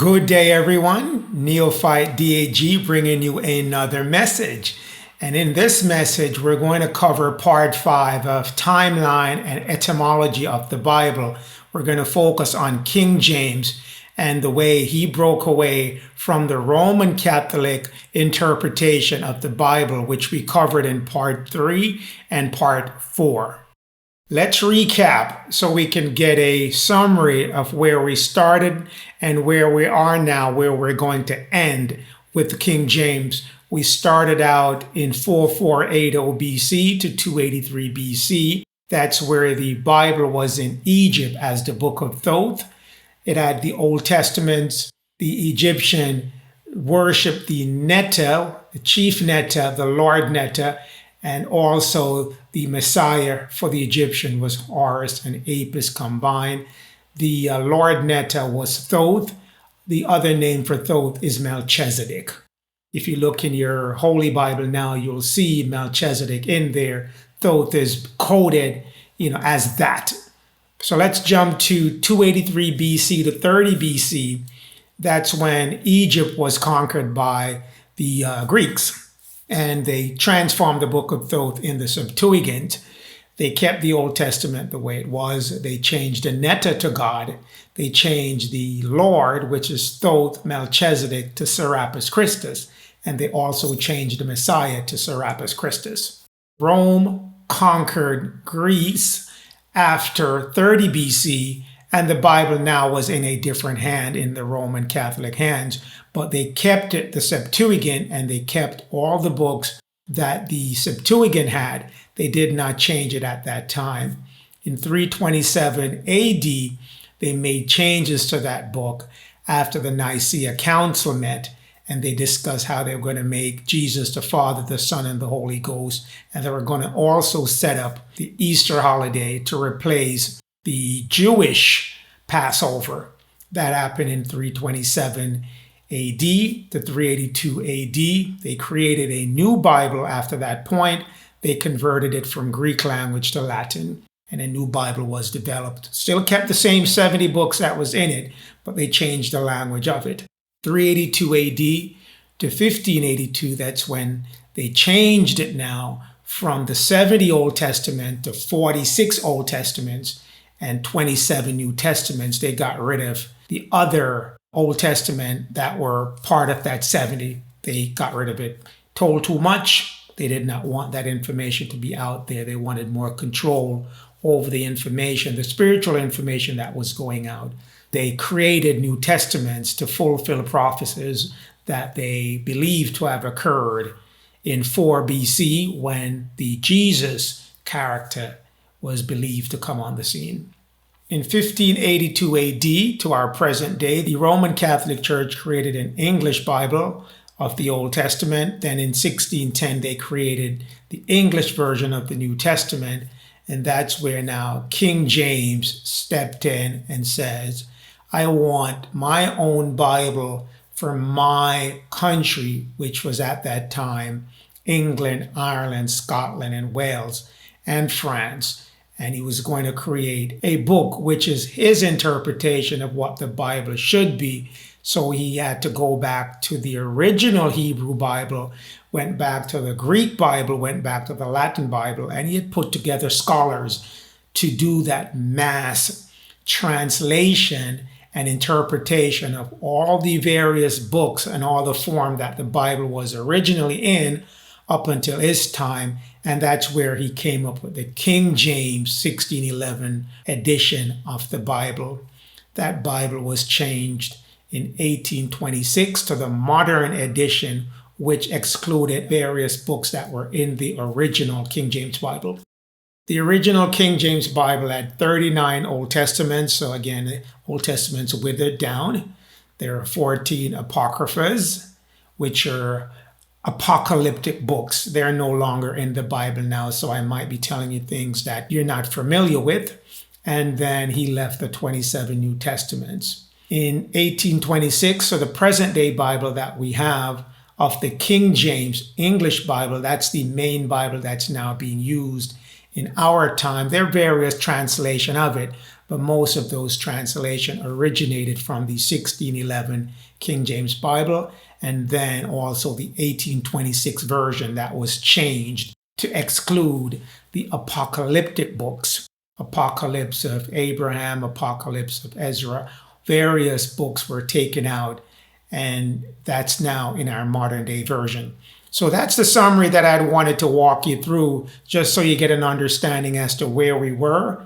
Good day, everyone. Neophyte DAG bringing you another message. And in this message, we're going to cover part 5 of Timeline and Etymology of the Bible. We're going to focus on King James and the way he broke away from the Roman Catholic interpretation of the Bible, which we covered in part 3 and part 4. Let's recap so we can get a summary of where we started and where we are now, where we're going to end with the King James. We started out in 4480 BC to 283 BC. That's where the Bible was in Egypt as the Book of Thoth. It had the Old Testaments. The Egyptian worshipped the Netta, the chief Netta, the Lord Netta, and also the Messiah for the Egyptian was Horus and Apis combined. The Lord Netta was Thoth. The other name for Thoth is Melchizedek. If you look in your Holy Bible now, you'll see Melchizedek in there. Thoth is coded, as that. So let's jump to 283 BC to 30 BC. That's when Egypt was conquered by the Greeks. And they transformed the Book of Thoth in the Septuagint. They kept the Old Testament the way it was. They changed the Netta to God. They changed the Lord, which is Thoth Melchizedek, to Serapis Christus. And they also changed the Messiah to Serapis Christus. Rome conquered Greece after 30 BC, and the Bible now was in a different hand, in the Roman Catholic hands. But they kept it, the Septuagint, and they kept all the books that the Septuagint had. They did not change it at that time. In 327 AD, they made changes to that book after the Nicaea Council met, and they discussed how they were going to make Jesus the Father, the Son, and the Holy Ghost, and they were going to also set up the Easter holiday to replace the Jewish Passover. That happened in 327 AD to 382 AD. They created a new Bible after that point. They converted it from Greek language to Latin, and a new Bible was developed. Still kept the same 70 books that was in it, but they changed the language of it. 382 AD to 1582, that's when they changed it now from the 70 Old Testament to 46 Old Testaments and 27 New Testaments. They got rid of the other Old Testament that were part of that 70. They got rid of it. Told too much. They did not want that information to be out there. They wanted more control over the information, the spiritual information that was going out. They created New Testaments to fulfill prophecies that they believed to have occurred in 4 BC when the Jesus character was believed to come on the scene. In 1582 AD to our present day, the Roman Catholic Church created an English Bible of the Old Testament. Then in 1610, they created the English version of the New Testament. And that's where now King James stepped in and says, I want my own Bible for my country, which was at that time England, Ireland, Scotland, and Wales, and France. And he was going to create a book which is his interpretation of what the Bible should be. So he had to go back to the original Hebrew Bible, went back to the Greek Bible, went back to the Latin Bible, and he had put together scholars to do that mass translation and interpretation of all the various books and all the form that the Bible was originally in up until his time. And that's where he came up with the King James 1611 edition of the Bible. That Bible was changed in 1826 to the modern edition, which excluded various books that were in the original King James Bible. The original King James Bible had 39 Old Testaments. So again, the Old Testament's withered down. There are 14 Apocryphas, which are apocalyptic books. They're no longer in the Bible now, so I might be telling you things that you're not familiar with. And then he left the 27 New Testaments. In 1826, so the present day Bible that we have of the King James English Bible, that's the main Bible that's now being used in our time. There are various translations of it, but most of those translations originated from the 1611 King James Bible, and then also the 1826 version that was changed to exclude the apocalyptic books. Apocalypse of Abraham, Apocalypse of Ezra, various books were taken out, and that's now in our modern day version. So that's the summary that I wanted to walk you through, just so you get an understanding as to where we were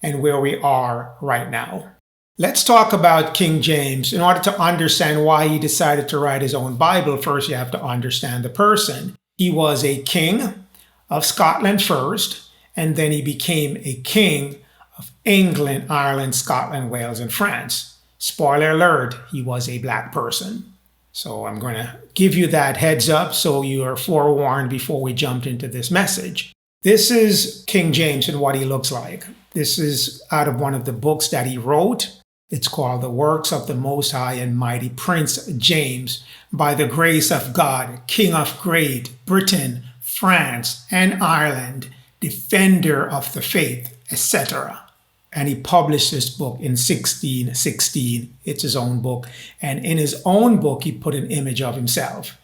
and where we are right now. Let's talk about King James. In order to understand why he decided to write his own Bible, first you have to understand the person. He was a king of Scotland first, and then he became a king of England, Ireland, Scotland, Wales, and France. Spoiler alert, he was a black person. So I'm going to give you that heads up so you are forewarned before we jump into this message. This is King James and what he looks like. This is out of one of the books that he wrote. It's called The Works of the Most High and Mighty Prince James, by the grace of God, King of Great Britain, France, and Ireland, defender of the faith, etc. And he published this book in 1616. It's his own book. And in his own book, he put an image of himself.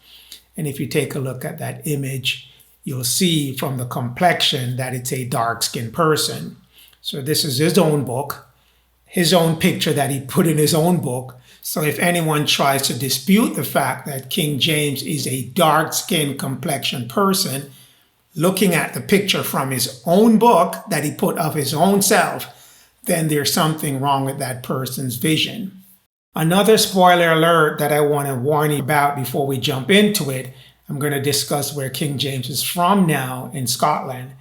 And if you take a look at that image, you'll see from the complexion that it's a dark-skinned person. So this is his own book, his own picture that he put in his own book. So if anyone tries to dispute the fact that King James is a dark-skinned complexion person, looking at the picture from his own book that he put of his own self, then there's something wrong with that person's vision. Another spoiler alert that I want to warn you about before we jump into it, I'm going to discuss where King James is from now in Scotland.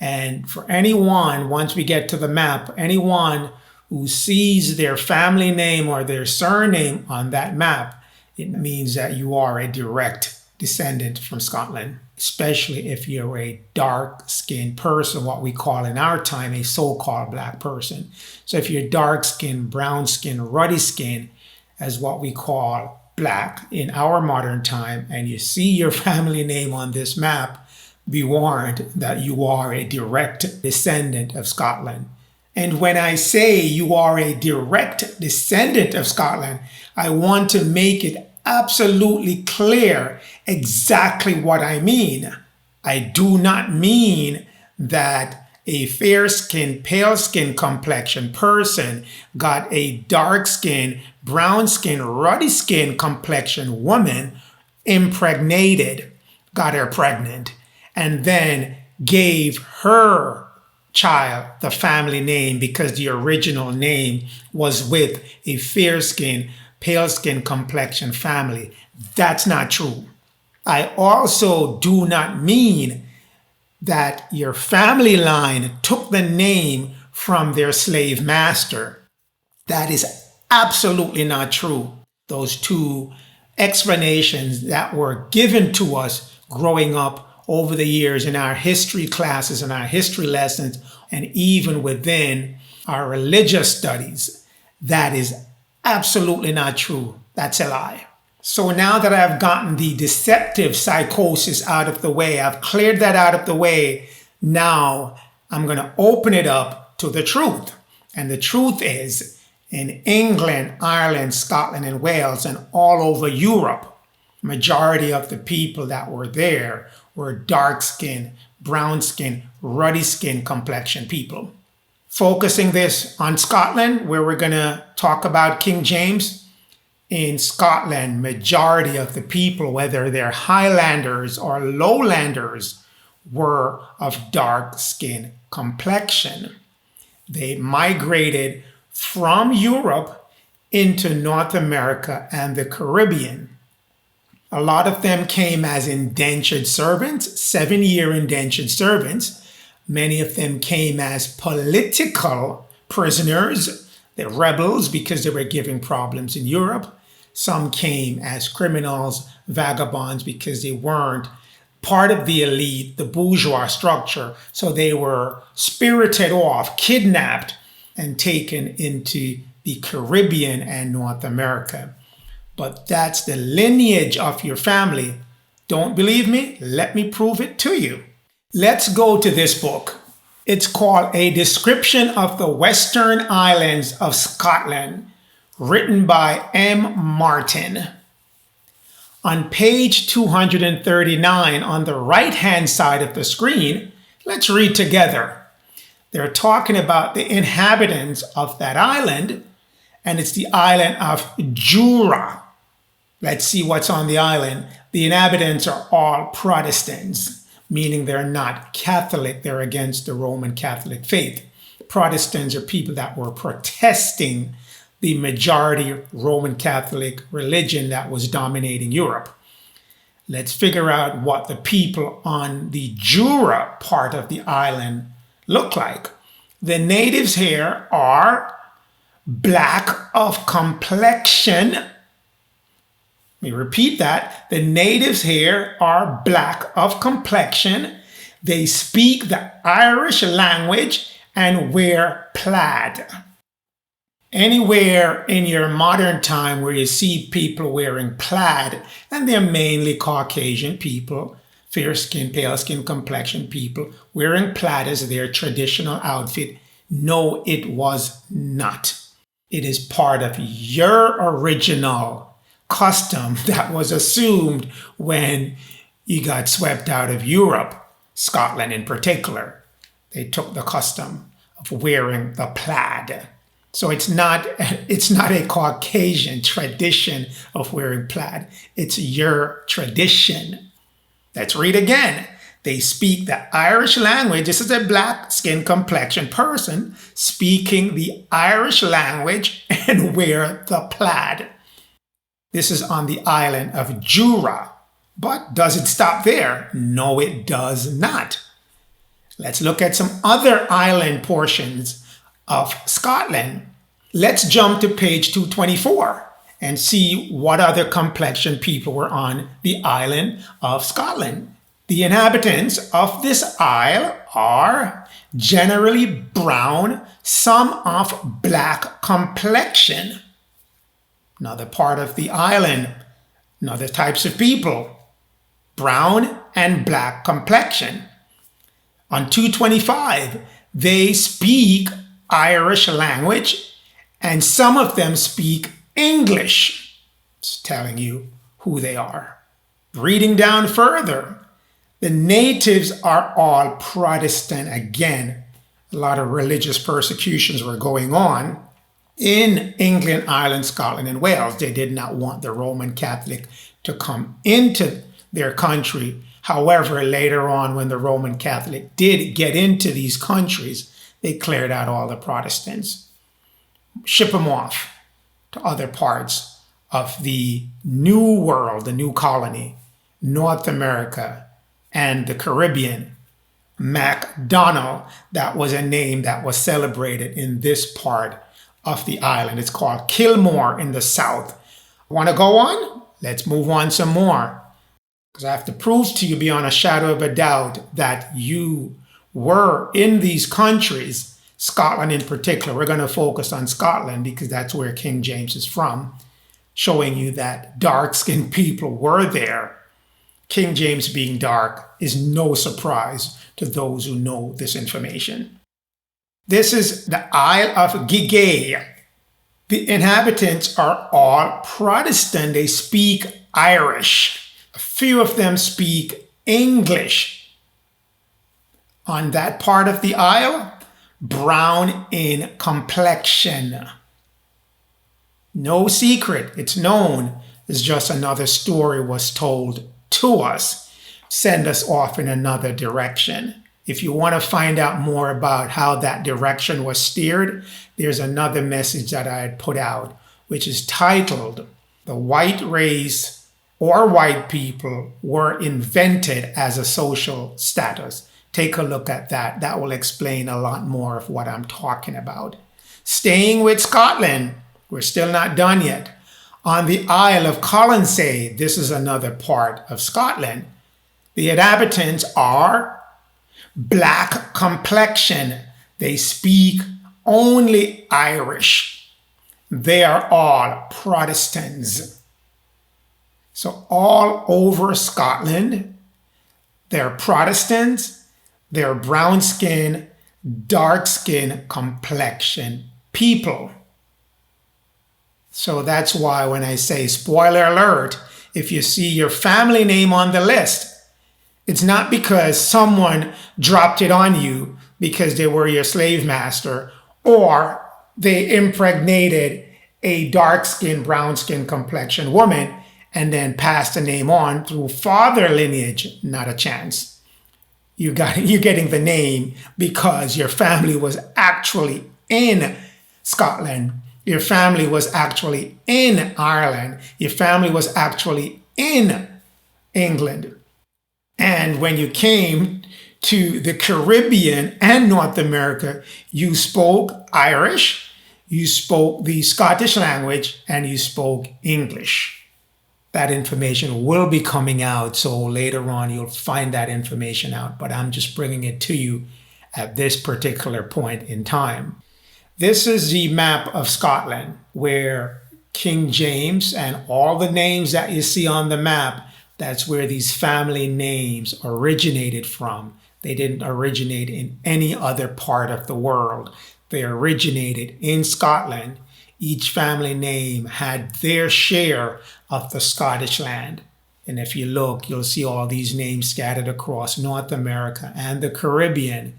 And for anyone, once we get to the map, anyone who sees their family name or their surname on that map, it means that you are a direct descendant from Scotland, especially if you're a dark-skinned person, what we call in our time a so-called black person. So if you're dark-skinned, brown-skinned, ruddy-skinned, as what we call black in our modern time, and you see your family name on this map, be warned that you are a direct descendant of Scotland. And when I say you are a direct descendant of Scotland, I want to make it absolutely clear exactly what I mean. I do not mean that a fair-skinned, pale-skinned complexion person got a dark-skinned, brown-skinned, ruddy-skinned complexion woman impregnated, got her pregnant, and then gave her child the family name because the original name was with a fair-skinned, pale-skinned complexion family. That's not true. I also do not mean that your family line took the name from their slave master. That is absolutely not true. Those two explanations that were given to us growing up over the years in our history classes and our history lessons, and even within our religious studies, that is absolutely not true. That's a lie. So now that I've gotten the deceptive psychosis out of the way, I've cleared that out of the way, now I'm going to open it up to the truth. And the truth is, in England, Ireland, Scotland, and Wales, and all over Europe, majority of the people that were there were dark-skinned, brown-skinned, ruddy-skinned complexion people. Focusing this on Scotland, where we're going to talk about King James. In Scotland, majority of the people, whether they're Highlanders or Lowlanders, were of dark-skinned complexion. They migrated from Europe into North America and the Caribbean. A lot of them came as indentured servants, 7-year indentured servants. Many of them came as political prisoners, the rebels, because they were giving problems in Europe. Some came as criminals, vagabonds, because they weren't part of the elite, the bourgeois structure. So they were spirited off, kidnapped, and taken into the Caribbean and North America. But that's the lineage of your family. Don't believe me? Let me prove it to you. Let's go to this book. It's called A Description of the Western Islands of Scotland, written by M. Martin. On page 239 on the right-hand side of the screen, let's read together. They're talking about the inhabitants of that island, and it's the island of Jura. Let's see what's on the island. The inhabitants are all Protestants, meaning they're not Catholic. They're against the Roman Catholic faith. Protestants are people that were protesting the majority Roman Catholic religion that was dominating Europe. Let's figure out what the people on the Jura part of the island look like. The natives here are black of complexion. Let me repeat that. The natives here are black of complexion. They speak the Irish language and wear plaid. Anywhere in your modern time where you see people wearing plaid, and they're mainly Caucasian people, fair skin, pale skin complexion people, wearing plaid as their traditional outfit, no, it was not. It is part of your original custom that was assumed when you got swept out of Europe, Scotland in particular. They took the custom of wearing the plaid. So it's not a Caucasian tradition of wearing plaid. It's your tradition. Let's read again. They speak the Irish language. This is a black skin complexion person speaking the Irish language and wear the plaid. This is on the island of Jura. But does it stop there? No, it does not. Let's look at some other island portions of Scotland. Let's jump to page 224 and see what other complexion people were on the island of Scotland. The inhabitants of this isle are generally brown, some of black complexion. Another part of the island, another types of people, brown and black complexion. On 225, they speak Irish language, and some of them speak English. It's telling you who they are. Reading down further, the natives are all Protestant again. A lot of religious persecutions were going on in England, Ireland, Scotland, and Wales. They did not want the Roman Catholic to come into their country. However, later on, when the Roman Catholic did get into these countries, they cleared out all the Protestants, ship them off to other parts of the New World, the new colony, North America, and the Caribbean. MacDonald, that was a name that was celebrated in this part of the island. It's called Kilmore in the south. Want to go on? Let's move on some more. Because I have to prove to you beyond a shadow of a doubt that you were in these countries, Scotland in particular. We're going to focus on Scotland because that's where King James is from, showing you that dark-skinned people were there. King James being dark is no surprise to those who know this information. This is the Isle of Gigay. The inhabitants are all Protestant. They speak Irish. A few of them speak English. On that part of the isle, brown in complexion. No secret, it's known. It's just another story was told to us. Send us off in another direction. If you want to find out more about how that direction was steered, there's another message that I had put out, which is titled, The White Race or White People Were Invented as a Social Status. Take a look at that. That will explain a lot more of what I'm talking about. Staying with Scotland, we're still not done yet. On the Isle of Colonsay, this is another part of Scotland. The inhabitants are black complexion. They speak only Irish. They are all Protestants. So all over Scotland, they're Protestants, they're brown skin, dark skin complexion people. So that's why when I say spoiler alert, if you see your family name on the list, it's not because someone dropped it on you because they were your slave master or they impregnated a dark-skinned, brown-skinned complexion woman and then passed the name on through father lineage. Not a chance. You're getting the name because your family was actually in Scotland. Your family was actually in Ireland. Your family was actually in England. And when you came to the Caribbean and North America, you spoke Irish, you spoke the Scottish language, and you spoke English. That information will be coming out, so later on you'll find that information out, but I'm just bringing it to you at this particular point in time. This is the map of Scotland where King James and all the names that you see on the map, that's where these family names originated from. They didn't originate in any other part of the world. They originated in Scotland. Each family name had their share of the Scottish land. And if you look, you'll see all these names scattered across North America and the Caribbean.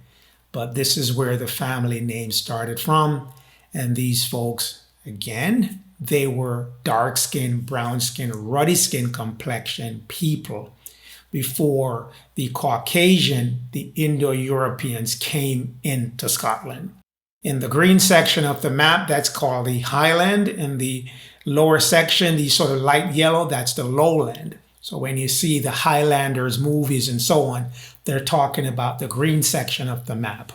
But this is where the family name started from. And these folks, again, they were dark-skinned, brown-skinned, ruddy-skinned complexion people before the Caucasian, the Indo-Europeans came into Scotland. In the green section of the map, that's called the highland. In the lower section, the sort of light yellow, that's the lowland. So when you see the Highlanders movies and so on, they're talking about the green section of the map.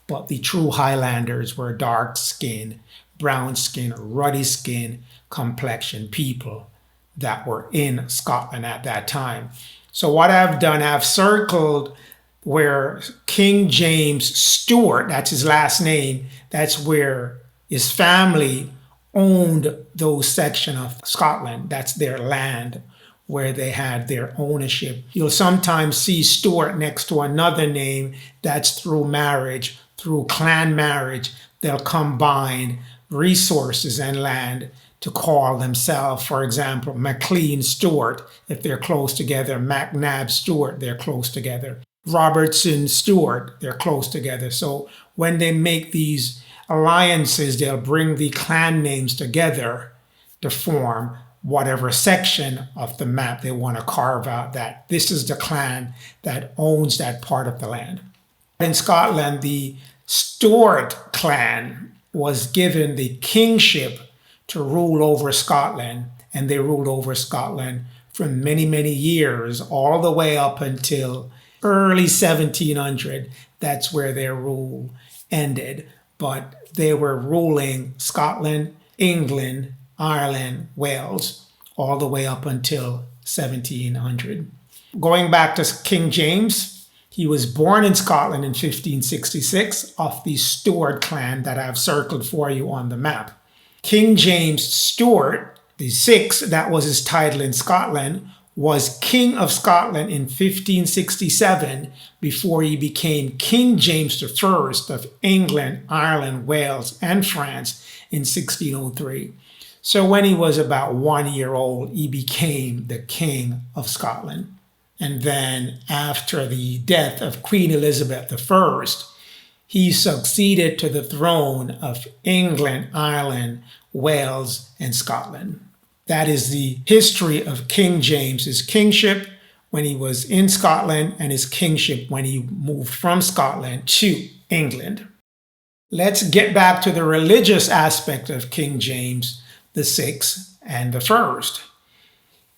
But the true Highlanders were dark-skinned, brown-skinned, ruddy-skinned complexion people that were in Scotland at that time. So what I've done, I've circled where King James Stuart, that's his last name, that's where his family owned those sections of Scotland. That's their land where they had their ownership. You'll sometimes see Stuart next to another name that's through marriage, through clan marriage. They'll combine resources and land to call themselves, for example, MacLean Stuart, if they're close together, MacNab Stuart, they're close together. Robertson Stuart, they're close together. So when they make these alliances, they'll bring the clan names together to form whatever section of the map they want to carve out, that this is the clan that owns that part of the land. In Scotland, the Stuart clan was given the kingship to rule over Scotland, and they ruled over Scotland for many, many years, all the way up until early 1700. That's where their rule ended. But they were ruling Scotland, England, Ireland, Wales, all the way up until 1700. Going back to King James, he was born in Scotland in 1566 of the Stuart clan that I've circled for you on the map. King James Stuart, the sixth, that was his title in Scotland, was King of Scotland in 1567 before he became King James I of England, Ireland, Wales, and France in 1603. So when he was about 1 year old, he became the King of Scotland. And then after the death of Queen Elizabeth I, he succeeded to the throne of England, Ireland, Wales, and Scotland. That is the history of King James, his kingship when he was in Scotland and his kingship when he moved from Scotland to England. Let's get back to the religious aspect of King James the Sixth and the First.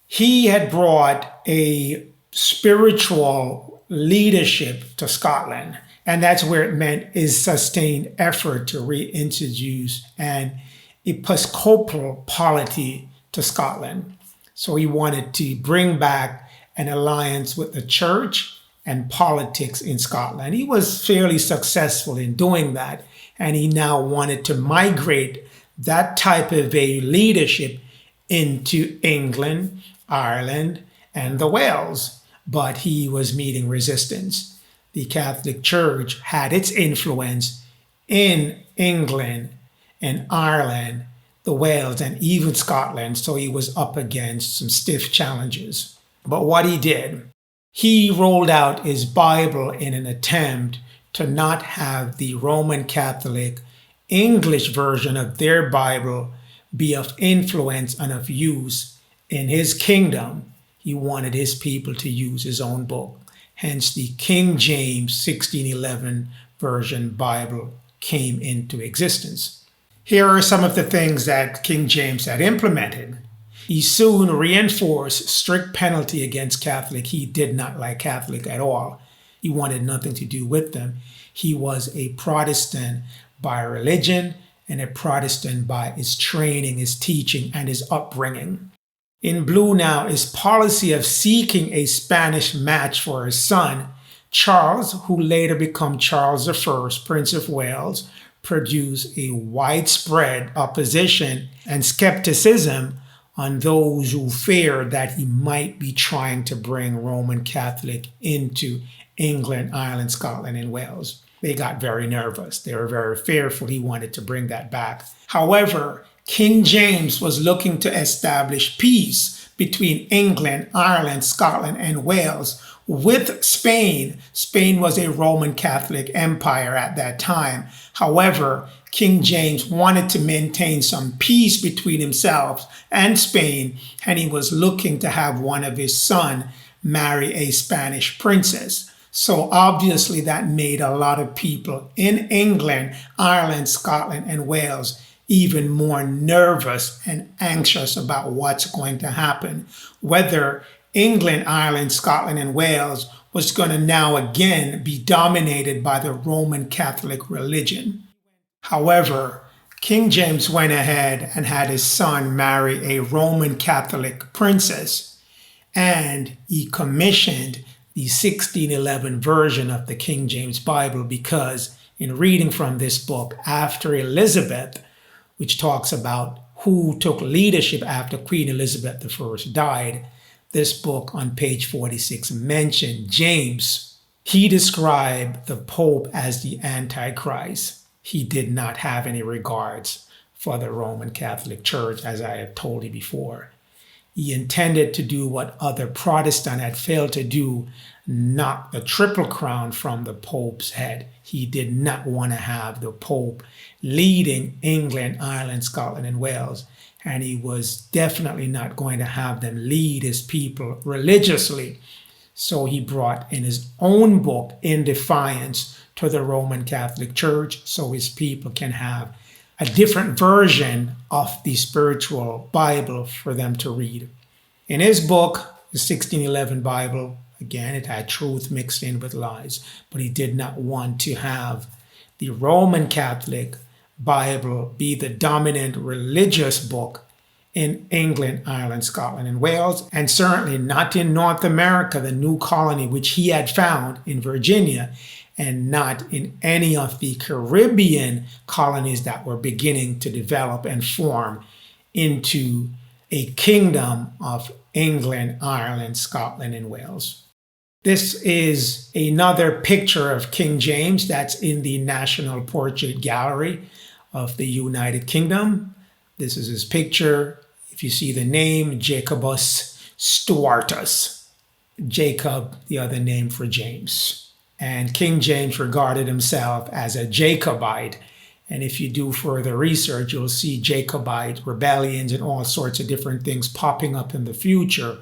He had brought a spiritual leadership to Scotland, and that's where it meant his sustained effort to reintroduce an episcopal polity to Scotland. So he wanted to bring back an alliance with the church and politics in Scotland. He was fairly successful in doing that, and he now wanted to migrate that type of a leadership into England, Ireland, and the Wales. But he was meeting resistance. the Catholic Church had its influence in England and Ireland, the Wales, and even Scotland, so he was up against some stiff challenges. But what he did, he rolled out his Bible in an attempt to not have the Roman Catholic English version of their Bible be of influence and of use in his kingdom. He wanted his people to use his own book. Hence, the King James 1611 version Bible came into existence. Here are some of the things that King James had implemented. He soon reinforced strict penalty against Catholic. He did not like Catholic at all. He wanted nothing to do with them. He was a Protestant by religion and a Protestant by his training, his teaching, and his upbringing. In blue now is policy of seeking a Spanish match for his son. Charles, who later became Charles I, Prince of Wales, produced a widespread opposition and skepticism on those who feared that he might be trying to bring Roman Catholic into England, Ireland, Scotland, and Wales. They got very nervous. They were very fearful he wanted to bring that back. However, King James was looking to establish peace between England, Ireland, Scotland, and Wales with Spain. Spain was a Roman Catholic empire at that time. However, King James wanted to maintain some peace between himself and Spain, and he was looking to have one of his sons marry a Spanish princess. So obviously that made a lot of people in England, Ireland, Scotland, and Wales even more nervous and anxious about what's going to happen, whether England, Ireland, Scotland, and Wales was going to now again be dominated by the Roman Catholic religion. However, King James went ahead and had his son marry a Roman Catholic princess, and he commissioned the 1611 version of the King James Bible because in reading from this book after Elizabeth, which talks about who took leadership after Queen Elizabeth I died, this book on page 46 mentioned James. He described the Pope as the Antichrist. He did not have any regards for the Roman Catholic Church, as I have told you before. He intended to do what other Protestants had failed to do, knock the triple crown from the Pope's head. He did not want to have the Pope leading England, Ireland, Scotland, and Wales. And he was definitely not going to have them lead his people religiously. So he brought in his own book in defiance to the Roman Catholic Church so his people can have a different version of the spiritual Bible for them to read. In his book, the 1611 Bible, again, it had truth mixed in with lies, but he did not want to have the Roman Catholic Bible be the dominant religious book in England, Ireland, Scotland, and Wales, and certainly not in North America, the new colony which he had found in Virginia, and not in any of the Caribbean colonies that were beginning to develop and form into a kingdom of England, Ireland, Scotland, and Wales. This is another picture of King James that's in the National Portrait Gallery of the United Kingdom. This is his picture. If you see the name, Jacobus Stuartus. Jacob, the other name for James. And King James regarded himself as a Jacobite. And if you do further research, you'll see Jacobite rebellions and all sorts of different things popping up in the future.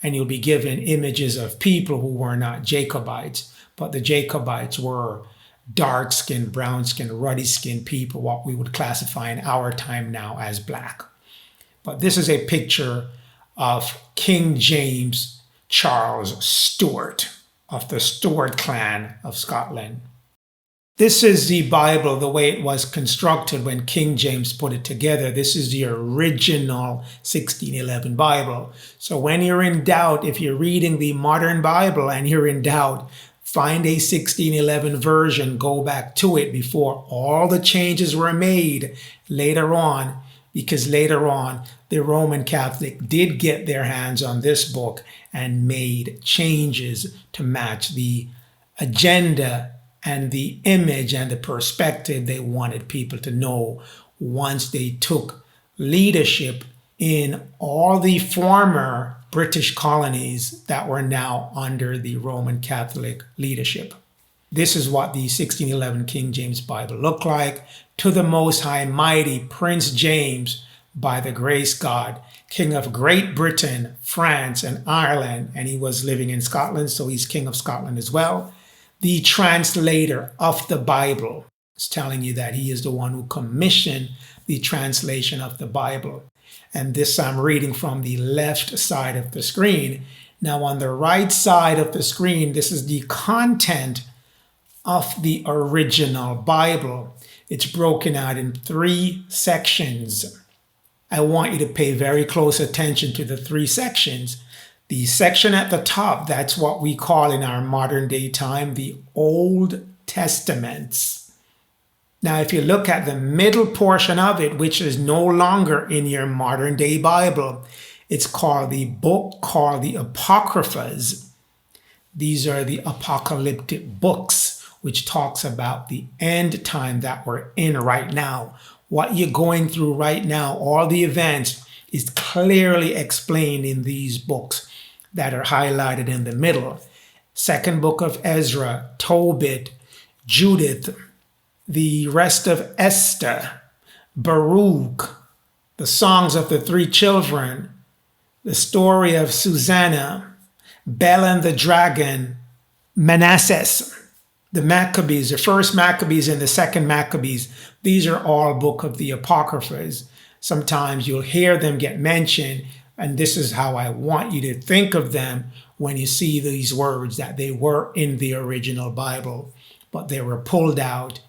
And you'll be given images of people who were not Jacobites, but the Jacobites were dark-skinned, brown-skinned, ruddy-skinned people, what we would classify in our time now as black. But this is a picture of King James Charles Stuart of the Stuart clan of Scotland. This is the Bible, the way it was constructed when King James put it together. This is the original 1611 Bible. So when you're in doubt, if you're reading the modern Bible and you're in doubt, find a 1611 version, go back to it before all the changes were made later on, because later on, the Roman Catholic did get their hands on this book and made changes to match the agenda and the image and the perspective they wanted people to know once they took leadership in all the former British colonies that were now under the Roman Catholic leadership. This is what the 1611 King James Bible looked like. To the Most High Mighty Prince James, by the grace God, King of Great Britain, France, and Ireland, and he was living in Scotland, so he's King of Scotland as well. The translator of the Bible is telling you that he is the one who commissioned the translation of the Bible. And this I'm reading from the left side of the screen. Now on the right side of the screen, this is the content of the original Bible. It's broken out in 3 sections. I want you to pay very close attention to the 3 sections. The section at the top, that's what we call in our modern day time the Old Testaments. Now, if you look at the middle portion of it, which is no longer in your modern day Bible, it's called the book called the Apocryphas. These are the apocalyptic books, which talks about the end time that we're in right now. What you're going through right now, all the events, is clearly explained in these books that are highlighted in the middle. Second book of Ezra, Tobit, Judith, the rest of Esther, Baruch, the songs of the 3 children, the story of Susanna, Bel and the dragon, Manasseh, the Maccabees, the first Maccabees and the second Maccabees. These are all book of the Apocryphas. Sometimes you'll hear them get mentioned, and this is how I want you to think of them when you see these words, that they were in the original Bible, but they were pulled out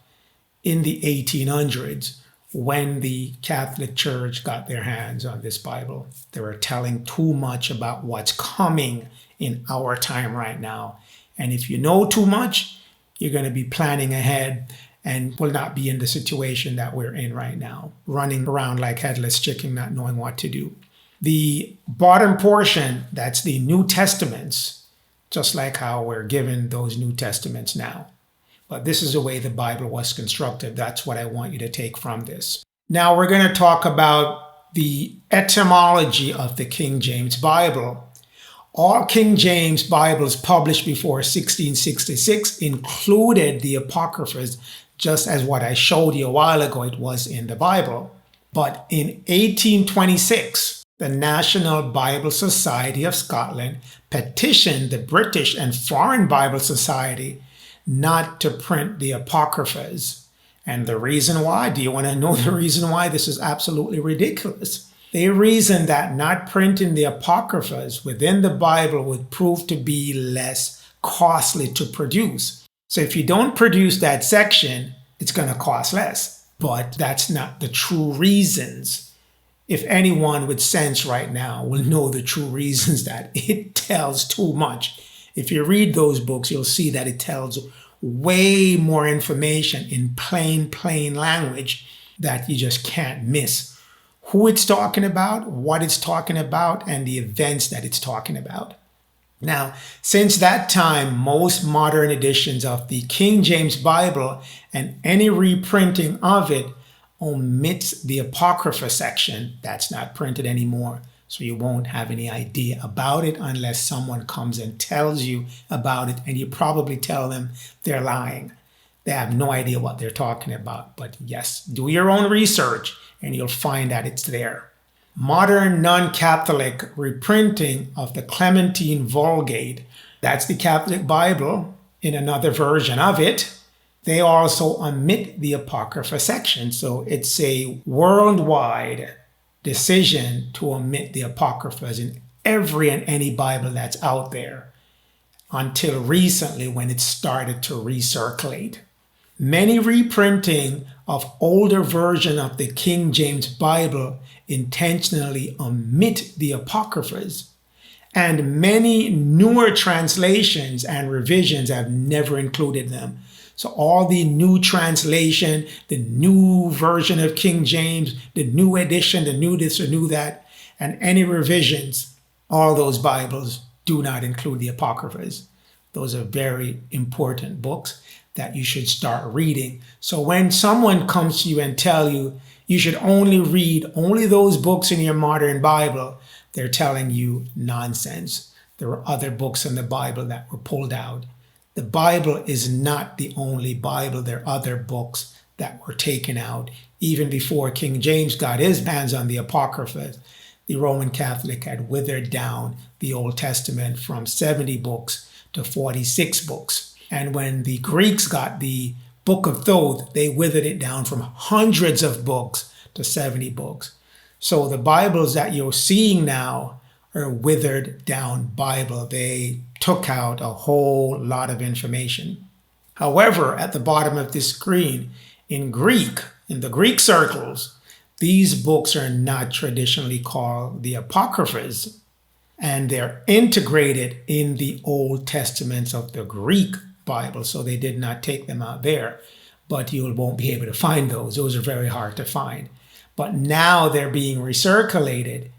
in the 1800s when the Catholic Church got their hands on this Bible. They were telling too much about what's coming in our time right now. And if you know too much, you're going to be planning ahead and will not be in the situation that we're in right now, running around like headless chicken, not knowing what to do. The bottom portion, that's the New Testaments, just like how we're given those New Testaments now. But this is the way the Bible was constructed. That's what I want you to take from this. Now we're going to talk about the etymology of the King James Bible. All King James Bibles published before 1666 included the Apocryphas, just as what I showed you a while ago it was in the Bible. But in 1826, the National Bible Society of Scotland petitioned the British and Foreign Bible Society not to print the Apocryphas. And the reason why? Do you want to know the reason why? This is absolutely ridiculous. They reasoned that not printing the Apocryphas within the Bible would prove to be less costly to produce. So if you don't produce that section, it's going to cost less. But that's not the true reasons. If anyone with sense right now will know the true reasons, that it tells too much. If you read those books, you'll see that it tells way more information in plain language that you just can't miss. Who it's talking about, what it's talking about, and the events that it's talking about. Now, since that time, most modern editions of the King James Bible and any reprinting of it omits the Apocrypha section. That's not printed anymore. So you won't have any idea about it unless someone comes and tells you about it, and you probably tell them they're lying. They have no idea what they're talking about. But yes, do your own research and you'll find that it's there. Modern non-Catholic reprinting of the Clementine Vulgate, that's the Catholic Bible in another version of it. They also omit the Apocrypha section. So it's a worldwide decision to omit the Apocryphas in every and any Bible that's out there, until recently when it started to recirculate. Many reprinting of older version of the King James Bible intentionally omit the Apocryphas, and many newer translations and revisions have never included them. So all the new translation, the new version of King James, the new edition, the new this or new that, and any revisions, all those Bibles do not include the Apocryphas. Those are very important books that you should start reading. So when someone comes to you and tell you you should only read only those books in your modern Bible, they're telling you nonsense. There are other books in the Bible that were pulled out. The Bible is not the only Bible. There are other books that were taken out. Even before King James got his hands on the Apocrypha, the Roman Catholic had withered down the Old Testament from 70 books to 46 books. And when the Greeks got the Book of Thoth, they withered it down from hundreds of books to 70 books. So the Bibles that you're seeing now are withered down Bible. They took out a whole lot of information. However, at the bottom of this screen, in Greek, in the Greek circles, these books are not traditionally called the Apocryphas, and they're integrated in the Old Testaments of the Greek Bible, so they did not take them out there. But you won't be able to find those. Those are very hard to find. But now they're being recirculated,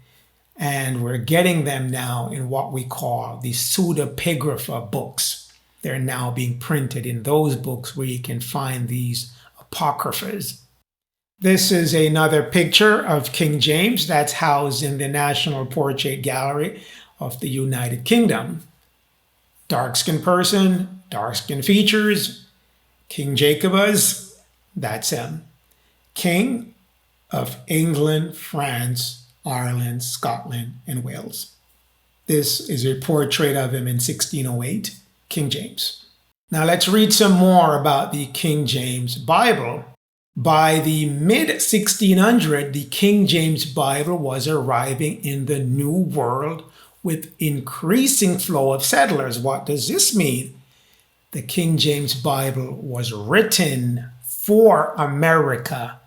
and we're getting them now in what we call the Pseudographer Books. They're now being printed in those books where you can find these Apocryphas. This is another picture of King James that's housed in the National Portrait Gallery of the United Kingdom. Dark-skinned person, dark-skinned features, King Jacobite, that's him. King of England, France, Ireland, Scotland, and Wales. This is a portrait of him in 1608, King James. Now let's read some more about the King James Bible. By the mid-1600s, the King James Bible was arriving in the New World with increasing flow of settlers. What does this mean? The King James Bible was written for America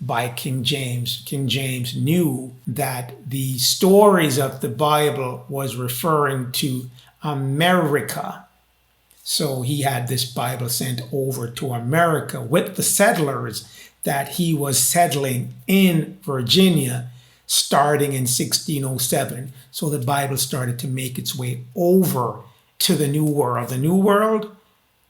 by King James. King James knew that the stories of the Bible was referring to America. So he had this Bible sent over to America with the settlers that he was settling in Virginia starting in 1607. So the Bible started to make its way over to the New World. The New World,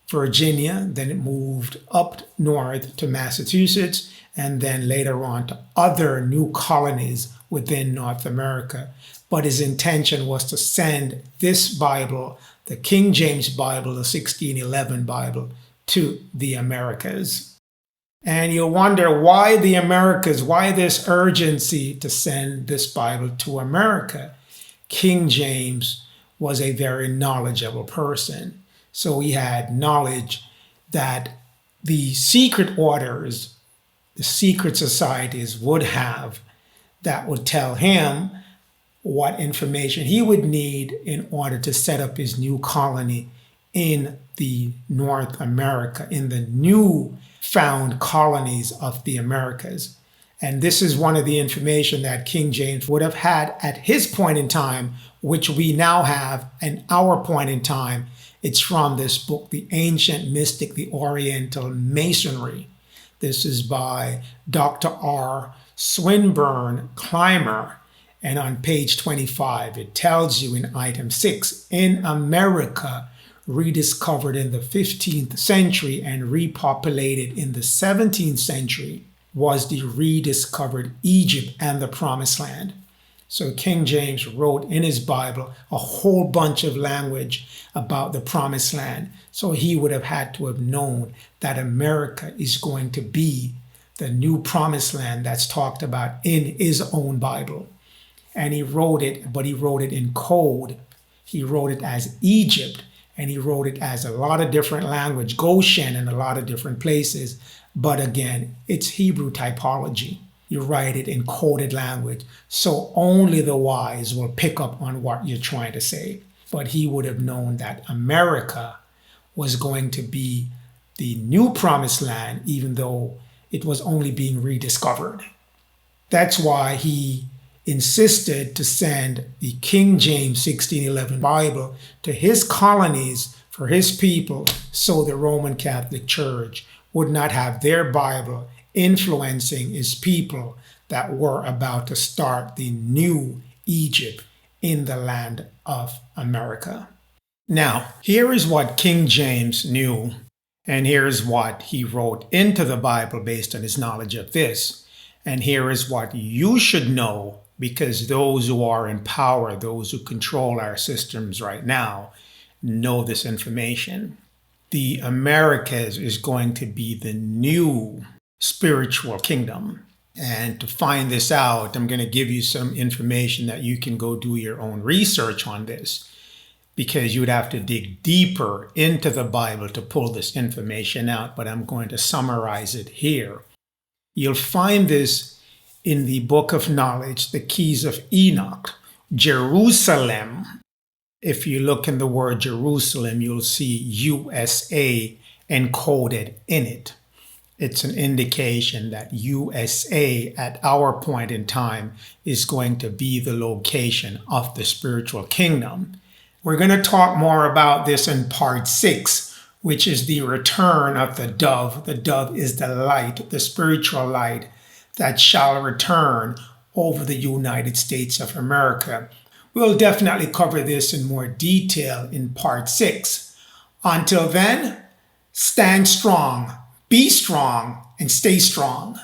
Virginia, then it moved up north to Massachusetts, and then later on to other new colonies within North America. But his intention was to send this Bible, the King James Bible, the 1611 Bible, to the Americas. And you'll wonder why the Americas, why this urgency to send this Bible to America? King James was a very knowledgeable person. So he had knowledge that the secret orders, the secret societies would have that would tell him what information he would need in order to set up his new colony in the North America, in the new found colonies of the Americas. And this is one of the information that King James would have had at his point in time, which we now have at our point in time. It's from this book, The Ancient Mystic, the Oriental Masonry. This is by Dr. R. Swinburne Clymer. And on page 25, it tells you in item 6, in America, rediscovered in the 15th century and repopulated in the 17th century, was the rediscovered Egypt and the Promised Land. So King James wrote in his Bible a whole bunch of language about the Promised Land. So he would have had to have known that America is going to be the new Promised Land that's talked about in his own Bible. And he wrote it, but he wrote it in code. He wrote it as Egypt, and he wrote it as a lot of different language, Goshen and a lot of different places. But again, it's Hebrew typology. You write it in coded language, so only the wise will pick up on what you're trying to say. But he would have known that America was going to be the new Promised Land, even though it was only being rediscovered. That's why he insisted to send the King James 1611 Bible to his colonies for his people, so the Roman Catholic Church would not have their Bible influencing his people that were about to start the new Egypt in the land of America. Now, here is what King James knew, and here's what he wrote into the Bible based on his knowledge of this. And here is what you should know, because those who are in power, those who control our systems right now, know this information. The Americas is going to be the new spiritual kingdom. And to find this out, I'm going to give you some information that you can go do your own research on this, because you would have to dig deeper into the Bible to pull this information out, but I'm going to summarize it here. You'll find this in the Book of Knowledge, the Keys of Enoch. Jerusalem, if you look in the word Jerusalem, you'll see USA encoded in it. It's an indication that USA at our point in time is going to be the location of the spiritual kingdom. We're going to talk more about this in part 6, which is the return of the dove. The dove is the light, the spiritual light that shall return over the United States of America. We'll definitely cover this in more detail in part 6. Until then, stand strong, be strong, and stay strong.